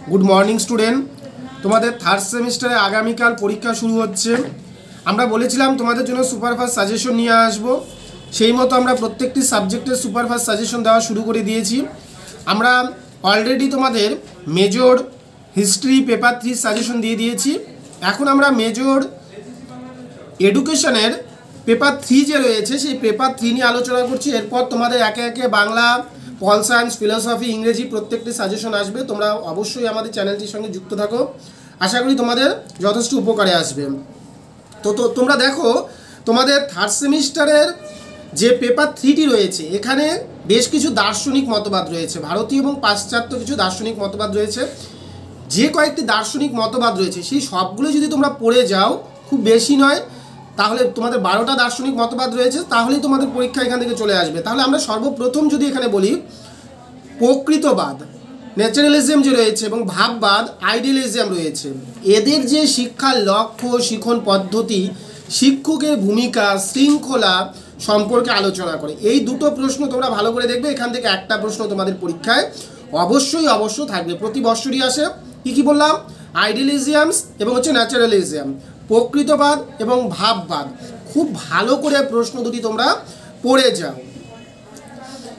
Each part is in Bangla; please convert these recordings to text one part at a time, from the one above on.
गुड मर्निंग स्टूडेंट तुम्हारे थार्ड सेमिस्टारे आगामीकाल परीक्षा शुरू होच्छे। আমরা বলেছিলাম তোমাদের জন্য সুপারফাস্ট সাজেশন নিয়ে আসব, সেই মতো আমরা প্রত্যেকটি সাবজেক্টের সুপারফাস্ট সাজেশন দেওয়া শুরু করে দিয়েছি। আমরা অলরেডি তোমাদের মেজর হিস্ট্রি পেপার 3 সাজেশন দিয়ে দিয়েছি। এখন আমরা মেজর এডুকেশনের পেপার 3 যে রয়েছে সেই পেপার 3 নিয়ে আলোচনা করছি। এরপর তোমাদের একে একে বাংলা, পল সায়েন্স, ফিলোসফি, ইংরেজি প্রত্যেকটি সাজেশন আসবে। তোমরা অবশ্যই আমাদের চ্যানেলটির সঙ্গে যুক্ত থাকো, আশা করি তোমাদের যথেষ্ট উপকারে আসবে। তো তোমরা দেখো তোমাদের থার্ড সেমিস্টারের যে পেপার 3টি রয়েছে এখানে বেশ কিছু দার্শনিক মতবাদ রয়েছে, ভারতীয় এবং পাশ্চাত্য কিছু দার্শনিক মতবাদ রয়েছে। যে কয়েকটি দার্শনিক মতবাদ রয়েছে সেই সবগুলো যদি তোমরা পড়ে যাও, খুব বেশি নয়, তাহলে তোমাদের 12টা দার্শনিক মতবাদ রয়েছে, তাহলেই তোমাদের পরীক্ষা এখান থেকে চলে আসবে। তাহলে আমরা সর্বপ্রথম যদি এখানে বলি প্রকৃতবাদ, ন্যাচারালিজম যে রয়েছে এবং ভাববাদ, আইডিয়ালিজম রয়েছে, এদের যে শিক্ষার লক্ষ্য, শিখন পদ্ধতি, শিক্ষকের ভূমিকা, শৃঙ্খলা সম্পর্কে আলোচনা করে। এই দুটো প্রশ্ন তোমরা ভালো করে দেখবে, এখান থেকে একটা প্রশ্ন তোমাদের পরীক্ষায় অবশ্যই থাকবে, প্রতি বছরই আসে। কী বললাম? আইডিয়ালিজম এবং ন্যাচারালিজম, প্রকৃতবাদ এবং ভাববাদ। খুব ভালো করে প্রশ্ন দুটি তোমরা পড়ে যাও।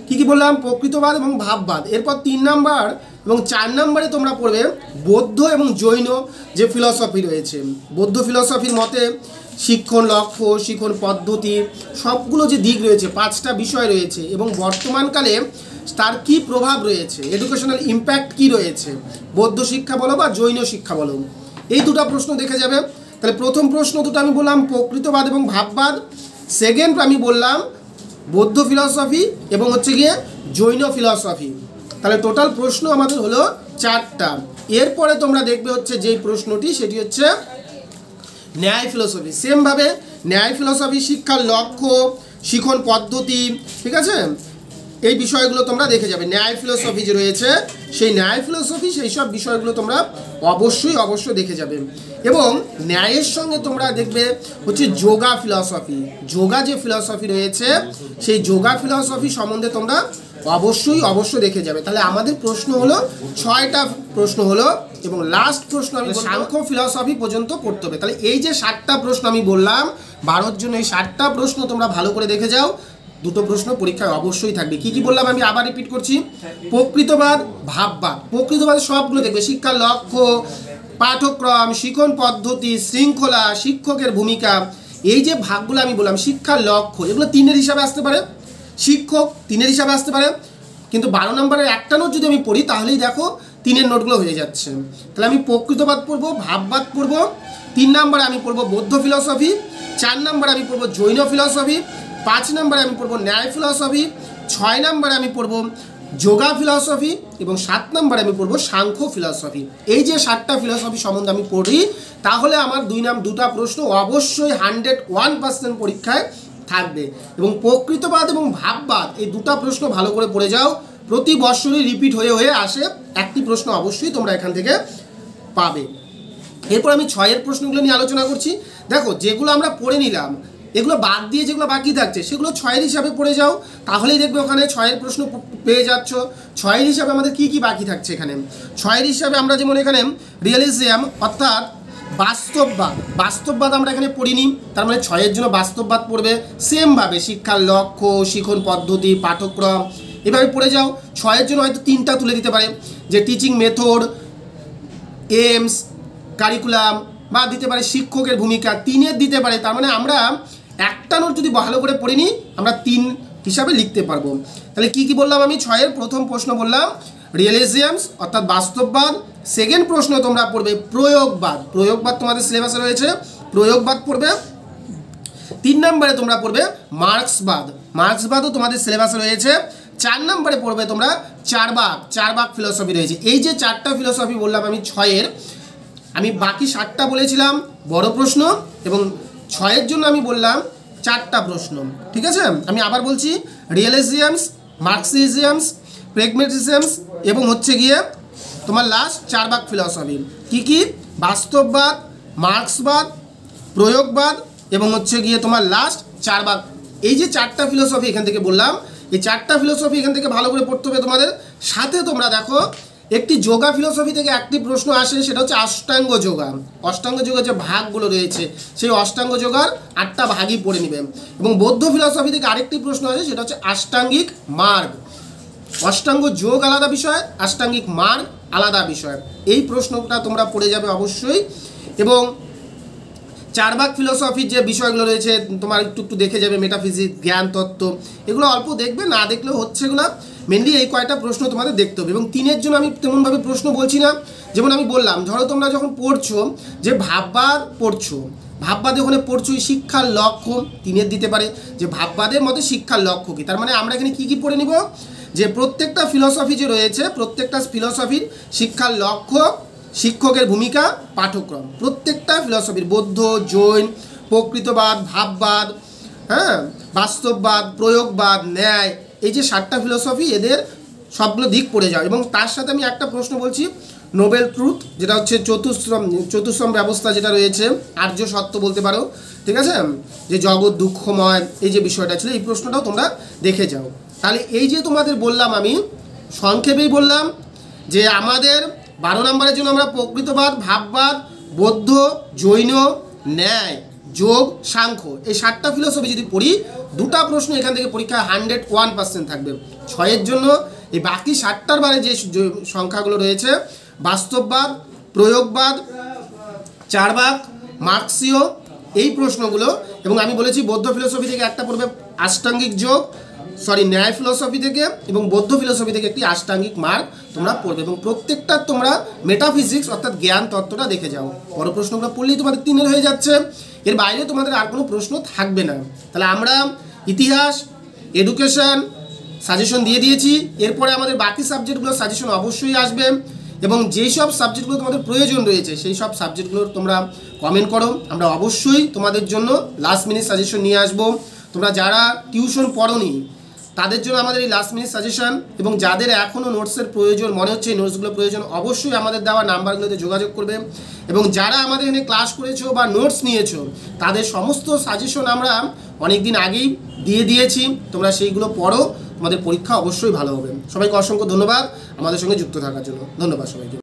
কী বললাম? প্রকৃতবাদ এবং ভাববাদ। এরপর 3 নাম্বার এবং 4 নাম্বারে তোমরা পড়বে বৌদ্ধ এবং জৈন যে ফিলসফি রয়েছে। বৌদ্ধ ফিলসফির মতে শিক্ষণ লক্ষ্য, শিক্ষণ পদ্ধতি, সবগুলো যে দিক রয়েছে, 5টা বিষয় রয়েছে এবং বর্তমানকালে তার কী প্রভাব রয়েছে, এডুকেশনাল ইম্প্যাক্ট কী রয়েছে, বৌদ্ধ শিক্ষা বলো বা জৈন শিক্ষা বলো, এই দুটো প্রশ্ন দেখে যাবে। তাহলে প্রথম প্রশ্ন দুটো আমি বললাম প্রকৃতবাদ এবং ভাববাদ, সেকেন্ড আমি বললাম বৌদ্ধ ফিলসফি এবং গিয়ে জৈন ফিলসফি। তাহলে টোটাল প্রশ্ন আমাদের হলো 4টা। এরপরে তোমরা দেখবে যেই প্রশ্নটি সেটি হচ্ছে ন্যায় ফিলসফি। সেমভাবে ন্যায় ফিলসফি, শিক্ষার লক্ষ্য, শিখন পদ্ধতি, ঠিক আছে, এই বিষয়গুলো তোমরা দেখে যাবে। ন্যায় ফিলসফি যে রয়েছে সেই ন্যায় ফিলসফি, সেই সব বিষয়গুলো তোমরা অবশ্যই দেখে যাবে। এবং ন্যায়ের সঙ্গে তোমরা দেখবে যোগা ফিলসফি। যোগা যে ফিলসফি রয়েছে সেই যোগা ফিলসফি সম্বন্ধে তোমরা অবশ্যই দেখে যাবে। তাহলে আমাদের প্রশ্ন হলো 6টা প্রশ্ন হলো, এবং লাস্ট প্রশ্ন আমি সাংখ্য ফিলসফি পর্যন্ত পড়তে হবে। তাহলে এই যে 7টা প্রশ্ন আমি বললাম 12র জন্য, এই 7টা প্রশ্ন তোমরা ভালো করে দেখে যাও। দুটো প্রশ্ন পরীক্ষায় অবশ্যই থাকবে। কি বললাম আমি আবার রিপিট করছি, প্রকৃতবাদ, ভাববাদ। প্রকৃতবাদ সবগুলো দেখবে, শিক্ষার লক্ষ্য, পাঠ্যক্রম, শিখন পদ্ধতি, শৃঙ্খলা, শিক্ষকের ভূমিকা, এই যে ভাগগুলো আমি বললাম, শিক্ষার লক্ষ্য, এগুলো 3-এর হিসাবে আসতে পারে, শিক্ষক 3-এর হিসাবে আসতে পারে, কিন্তু 12 নম্বরের একটা নোট যদি আমি পড়ি তাহলেই দেখো 3-এর নোটগুলো হয়ে যাচ্ছে। তাহলে আমি প্রকৃতবাদ পড়বো, ভাববাদ পড়বো, 3 নম্বরে আমি পড়বো বৌদ্ধ ফিলসফি, 4 নম্বরে আমি পড়বো জৈন ফিলসফি, 5 নম্বরে আমি পড়বো ন্যায় ফিলসফি, 6 নম্বরে আমি পড়বো যোগা ফিলসফি এবং 7 নম্বরে আমি পড়বো সাংখ্য ফিলসফি। এই যে 7টা ফিলসফি সম্বন্ধে আমি পড়ি, তাহলে আমার 2টা প্রশ্ন অবশ্যই 101% পরীক্ষায় থাকবে। এবং প্রকৃতবাদ এবং ভাববাদ এই 2টা প্রশ্ন ভালো করে পড়ে যাও, প্রতি বছরই রিপিট হয়ে আসে, একটি প্রশ্ন অবশ্যই তোমরা এখান থেকে পাবে। এরপর আমি 6-এর প্রশ্নগুলো নিয়ে আলোচনা করছি। দেখো যেগুলো আমরা পড়ে নিলাম, এগুলো বাদ দিয়ে যেগুলো বাকি থাকছে সেগুলো 6-এর হিসাবে পড়ে যাও, তাহলেই দেখবে ওখানে 6-এর প্রশ্ন পেয়ে যাচ্ছ। 6-এর হিসাবে আমাদের কি বাকি থাকছে এখানে? 6-এর হিসাবে আমরা যেমন এখানে রিয়েলিজম অর্থাৎ বাস্তববাদ আমরা এখানে পড়িনি, তার মানে 6-এর জন্য বাস্তববাদ পড়বে। সেমভাবে শিক্ষার লক্ষ্য, শিখন পদ্ধতি, পাঠ্যক্রম, এভাবে পড়ে যাও। 6-এর জন্য হয়তো 3টা তুলে দিতে পারে, যে টিচিং মেথড, এইমস, কারিকুলাম, বা দিতে পারে শিক্ষকের ভূমিকা, 3-এর দিতে পারে। তার মানে আমরা একটা নোট যদি ভালো করে পড়ে নিই আমরা 3 হিসাবে লিখতে পারবো। তাহলে কি বললাম আমি? 6-এর প্রথম প্রশ্ন বললাম রিয়েলিজমস অর্থাৎ বাস্তববাদ। সেকেন্ড প্রশ্ন তোমরা পড়বে প্রয়োগবাদ তোমাদের সিলেবাসে রয়েছে, প্রয়োগবাদ পড়বে। 3 নম্বরে তোমরা পড়বে মার্ক্সবাদও তোমাদের সিলেবাসে রয়েছে। 4 নম্বরে পড়বে তোমরা চার ভাগ ফিলসফি রয়েছে। এই যে 4টা ফিলসফি বললাম আমি 6-এর, আমি বাকি 7টা বলেছিলাম বড় প্রশ্ন, এবং 6-এর জন্য আমি বললাম 4টা প্রশ্ন, ঠিক আছে? আমি আবার বলছি, রিয়েলিজমস, মার্কসিজমস, প্র্যাগম্যাটিজমস এবং গিয়ে তোমার লাস্ট 4 ভাগ ফিলসফি। কি? বাস্তববাদ, মার্ক্সবাদ, প্রয়োগবাদ এবং গিয়ে তোমার লাস্ট 4 ভাগ। এই যে 4টা ফিলসফি এখান থেকে বললাম, এই 4টা ফিলসফি এখান থেকে ভালো করে পড়তে হবে তোমাদের। সাথে তোমরা দেখো একটি যোগা ফিলোসফি থেকে একটি প্রশ্ন আসে, সেটা হচ্ছে অষ্টাঙ্গ যোগা। অষ্টাঙ্গ যোগের যে ভাগগুলো রয়েছে সেই অষ্টাঙ্গ যোগার 8টা ভাগই পড়ে নেবে। এবং বৌদ্ধ ফিলোসফি থেকে আরেকটি প্রশ্ন আসে, সেটা হচ্ছে আষ্টাঙ্গিক মার্গ। অষ্টাঙ্গ যোগ আলাদা বিষয়, আষ্টাঙ্গিক মার্গ আলাদা বিষয়। এই প্রশ্নটা তোমরা পড়ে যাবে অবশ্যই। এবং 4 ভাগ ফিলোসফির যে বিষয়গুলো রয়েছে তোমার একটু দেখে যাবে, মেটাফিজিক্স, জ্ঞান তত্ত্ব, এগুলো অল্প দেখবে, না দেখলেও হচ্ছে। এগুলো মেনলি এই কয়টা প্রশ্ন তোমাদের দেখতে হবে। এবং 3-এর জন্য আমি তেমনভাবে প্রশ্ন বলছি না। যেমন আমি বললাম, ধরো তোমরা যখন পড়ছো যে ভাববাদ পড়ছো, ভাববাদে ওখানে পড়ছো শিক্ষার লক্ষ্য, 3-এর দিতে পারে যে ভাববাদের মধ্যে শিক্ষার লক্ষ্য কী। তার মানে আমরা এখানে কী কী পড়ে নিব, যে প্রত্যেকটা ফিলোসফি যে রয়েছে, প্রত্যেকটা ফিলোসফির শিক্ষার লক্ষ্য, শিক্ষকের ভূমিকা, পাঠ্যক্রম, প্রত্যেকটা ফিলসফির, বৌদ্ধ, জৈন, প্রকৃতবাদ, ভাববাদ, হ্যাঁ, বাস্তববাদ, প্রয়োগবাদ, ন্যায়, এই যে 7টা ফিলসফি, এদের সবগুলো দিক পড়ে যাও। এবং তার সাথে আমি একটা প্রশ্ন বলছি, নোবেল ট্রুথ, যেটা হচ্ছে চতুশ্রম ব্যবস্থা যেটা রয়েছে, আর্য সত্য বলতে পারো, ঠিক আছে, যে জগৎ দুঃখময়, এই যে বিষয়টা ছিল, এই প্রশ্নটাও তোমরা দেখে যাও। তাহলে এই যে তোমাদের বললাম, আমি সংক্ষেপেই বললাম যে আমাদের 12 নম্বরের জন্য আমরা প্রকৃতবাদ, ভাববাদ, বৌদ্ধ, জৈন, ন্যায়, যোগ, সাংখ্য, এই 7টা ফিলোসফি যদি পড়ি, 2টা প্রশ্ন এখান থেকে পরীক্ষায় 101% থাকবে। 6-এর জন্য এই বাকি 7টার বারে যে সংখ্যাগুলো রয়েছে, বাস্তববাদ, প্রয়োগবাদ, 4 ভাগ, মার্ক্সীয়, এই প্রশ্নগুলো। এবং আমি বলেছি বৌদ্ধ ফিলোসফি থেকে একটা পড়বে আষ্টাঙ্গিক যোগ, ন্যায় ফিলোসফি থেকে এবং বৌদ্ধ ফিলোসফি থেকে একটি আষ্টাঙ্গিক মার্গ তোমরা পড়বে। এবং প্রত্যেকটা তোমরা মেটাফিজিক্স অর্থাৎ জ্ঞান তত্ত্বটা দেখে যাও। বড় প্রশ্নগুলো পড়লেই তোমাদের 3-এর হয়ে যাচ্ছে, এর বাইরে তোমাদের আর কোনো প্রশ্ন থাকবে না। তাহলে আমরা ইতিহাস, এডুকেশন সাজেশন দিয়ে দিয়েছি, এরপরে আমাদের বাকি সাবজেক্টগুলোর সাজেশন অবশ্যই আসবে। এবং যেই সব সাবজেক্টগুলো তোমাদের প্রয়োজন রয়েছে সেই সব সাবজেক্টগুলোর তোমরা কমেন্ট করো, আমরা অবশ্যই তোমাদের জন্য লাস্ট মিনিট সাজেশন নিয়ে আসবো। তোমরা যারা টিউশন পড়োনি তাদের জন্য আমাদের এই লাস্ট মিনিট সাজেশন, এবং যাদের এখনও নোটসের প্রয়োজন মনে হচ্ছে, এই নোটসগুলো প্রয়োজন, অবশ্যই আমাদের দেওয়া নাম্বারগুলোতে যোগাযোগ করবে। এবং যারা আমাদের এখানে ক্লাস করেছো বা নোটস নিয়েছো তাদের সমস্ত সাজেশন আমরা অনেক দিন আগেই দিয়ে দিয়েছি, তোমরা সেইগুলো পড়ো, তোমাদের পরীক্ষা অবশ্যই ভালো হবে। সবাইকে অসংখ্য ধন্যবাদ আমাদের সঙ্গে যুক্ত থাকার জন্য। ধন্যবাদ সবাইকে।